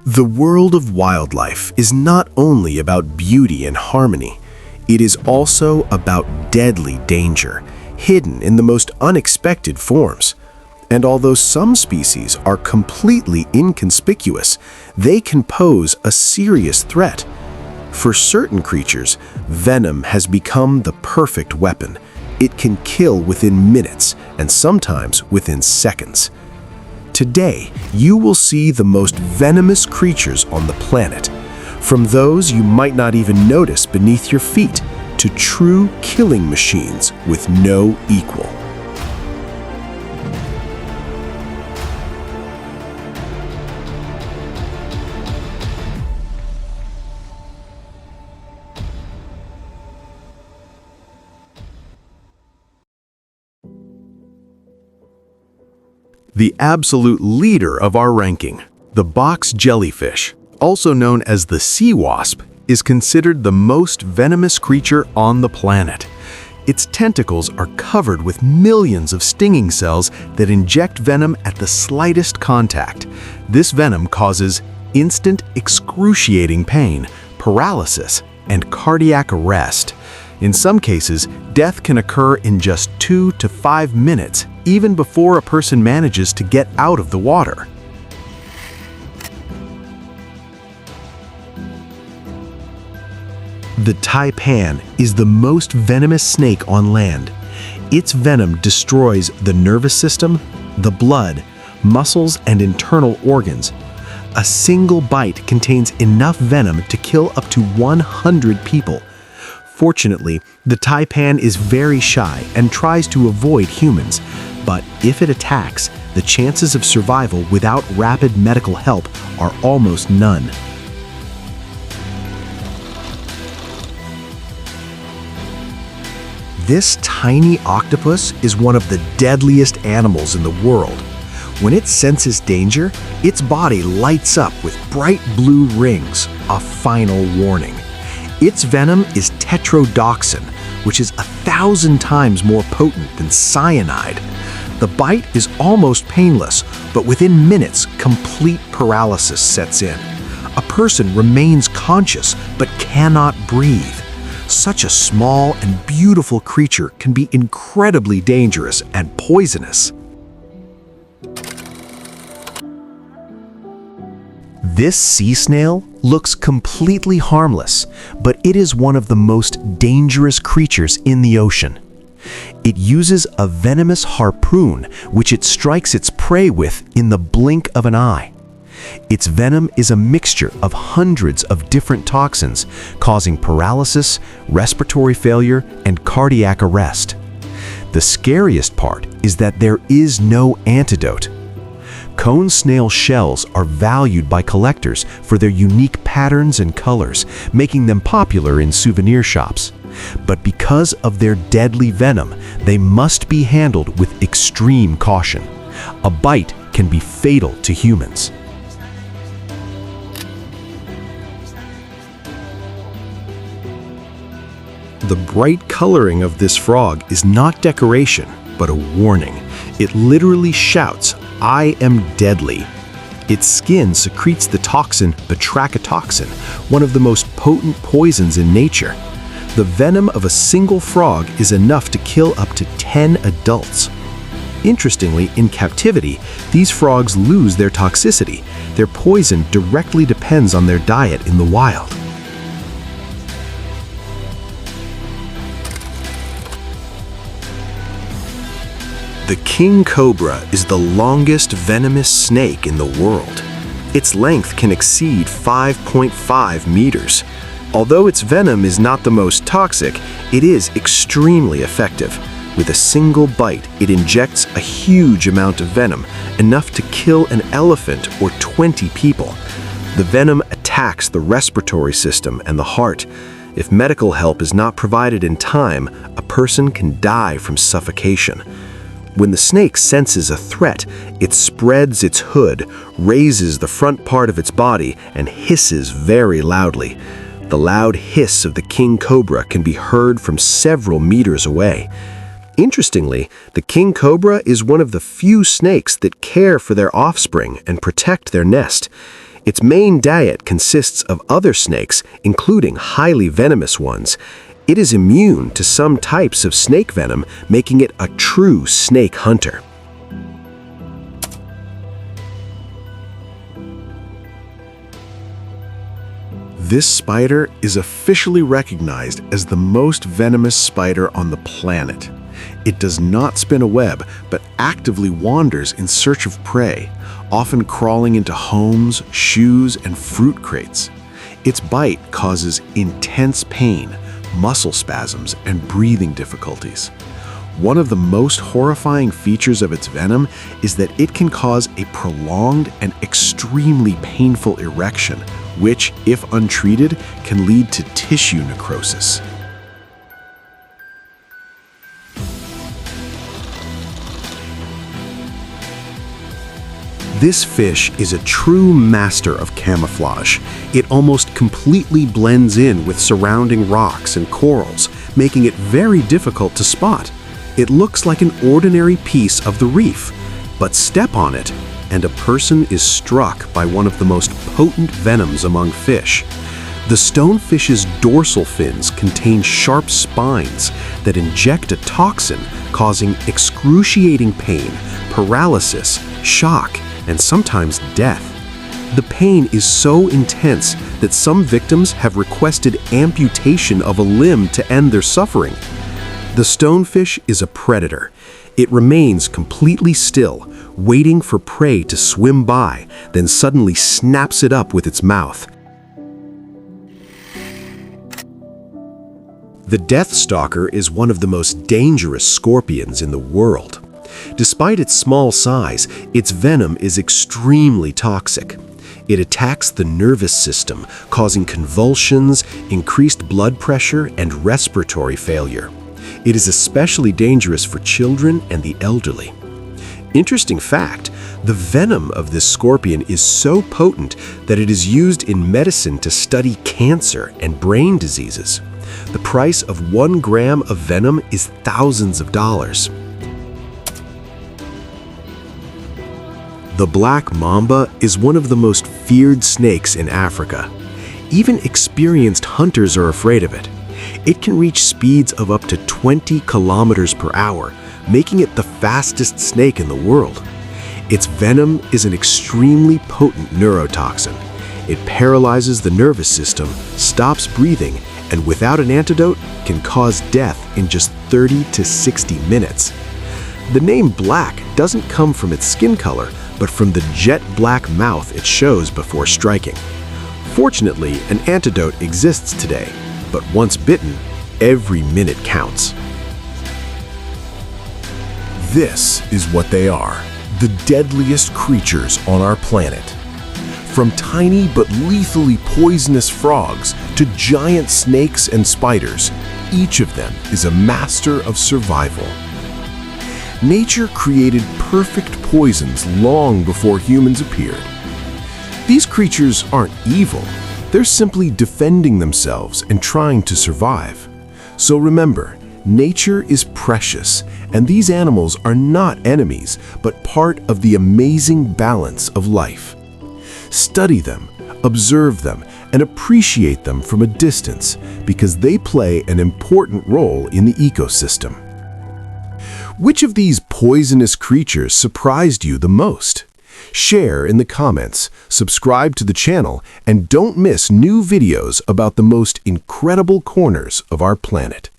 The world of wildlife is not only about beauty and harmony, it is also about deadly danger, hidden in the most unexpected forms. And although some species are completely inconspicuous, they can pose a serious threat. For certain creatures, venom has become the perfect weapon. It can kill within minutes and sometimes within seconds. Today, you will see the most venomous creatures on the planet, from those you might not even notice beneath your feet to true killing machines with no equal. The absolute leader of our ranking, the box jellyfish, also known as the sea wasp, is considered the most venomous creature on the planet. Its tentacles are covered with millions of stinging cells that inject venom at the slightest contact. This venom causes instant, excruciating pain, paralysis, and cardiac arrest. In some cases, death can occur in just 2 to 5 minutes, even before a person manages to get out of the water. The taipan is the most venomous snake on land. Its venom destroys the nervous system, the blood, muscles, and internal organs. A single bite contains enough venom to kill up to 100 people. Fortunately, the taipan is very shy and tries to avoid humans, but if it attacks, the chances of survival without rapid medical help are almost none. This tiny octopus is one of the deadliest animals in the world. When it senses danger, its body lights up with bright blue rings, a final warning. Its venom is tetrodotoxin, which is 1,000 times more potent than cyanide. The bite is almost painless, but within minutes, complete paralysis sets in. A person remains conscious but cannot breathe. Such a small and beautiful creature can be incredibly dangerous and poisonous. This sea snail looks completely harmless, but it is one of the most dangerous creatures in the ocean. It uses a venomous harpoon which it strikes its prey with in the blink of an eye. Its venom is a mixture of hundreds of different toxins, causing paralysis, respiratory failure, and cardiac arrest. The scariest part is that there is no antidote. Cone snail shells are valued by collectors for their unique patterns and colors, making them popular in souvenir shops. But because of their deadly venom, they must be handled with extreme caution. A bite can be fatal to humans. The bright coloring of this frog is not decoration, but a warning. It literally shouts, "I am deadly." Its skin secretes the toxin batrachotoxin, one of the most potent poisons in nature. The venom of a single frog is enough to kill up to 10 adults. Interestingly, in captivity, these frogs lose their toxicity. Their poison directly depends on their diet in the wild. The king cobra is the longest venomous snake in the world. Its length can exceed 5.5 meters. Although its venom is not the most toxic, it is extremely effective. With a single bite, it injects a huge amount of venom, enough to kill an elephant or 20 people. The venom attacks the respiratory system and the heart. If medical help is not provided in time, a person can die from suffocation. When the snake senses a threat, it spreads its hood, raises the front part of its body, and hisses very loudly. The loud hiss of the king cobra can be heard from several meters away. Interestingly, the king cobra is one of the few snakes that care for their offspring and protect their nest. Its main diet consists of other snakes, including highly venomous ones. It is immune to some types of snake venom, making it a true snake hunter. This spider is officially recognized as the most venomous spider on the planet. It does not spin a web, but actively wanders in search of prey, often crawling into homes, shoes, and fruit crates. Its bite causes intense pain, muscle spasms, and breathing difficulties. One of the most horrifying features of its venom is that it can cause a prolonged and extremely painful erection, which, if untreated, can lead to tissue necrosis. This fish is a true master of camouflage. It almost completely blends in with surrounding rocks and corals, making it very difficult to spot. It looks like an ordinary piece of the reef, but step on it, and a person is struck by one of the most potent venoms among fish. The stonefish's dorsal fins contain sharp spines that inject a toxin, causing excruciating pain, paralysis, shock, and sometimes death. The pain is so intense that some victims have requested amputation of a limb to end their suffering. The stonefish is a predator. It remains completely still, waiting for prey to swim by, then suddenly snaps it up with its mouth. The death stalker is one of the most dangerous scorpions in the world. Despite its small size, its venom is extremely toxic. It attacks the nervous system, causing convulsions, increased blood pressure, and respiratory failure. It is especially dangerous for children and the elderly. Interesting fact, the venom of this scorpion is so potent that it is used in medicine to study cancer and brain diseases. The price of 1 gram of venom is thousands of dollars. The black mamba is one of the most feared snakes in Africa. Even experienced hunters are afraid of it. It can reach speeds of up to 20 kilometers per hour, making it the fastest snake in the world. Its venom is an extremely potent neurotoxin. It paralyzes the nervous system, stops breathing, and without an antidote, can cause death in just 30 to 60 minutes. The name black doesn't come from its skin color, but from the jet black mouth it shows before striking. Fortunately, an antidote exists today, but once bitten, every minute counts. This is what they are, the deadliest creatures on our planet. From tiny but lethally poisonous frogs to giant snakes and spiders, each of them is a master of survival. Nature created perfect poisons long before humans appeared. These creatures aren't evil. They're simply defending themselves and trying to survive. So remember, nature is precious, and these animals are not enemies, but part of the amazing balance of life. Study them, observe them, and appreciate them from a distance because they play an important role in the ecosystem. Which of these poisonous creatures surprised you the most? Share in the comments, subscribe to the channel, and don't miss new videos about the most incredible corners of our planet.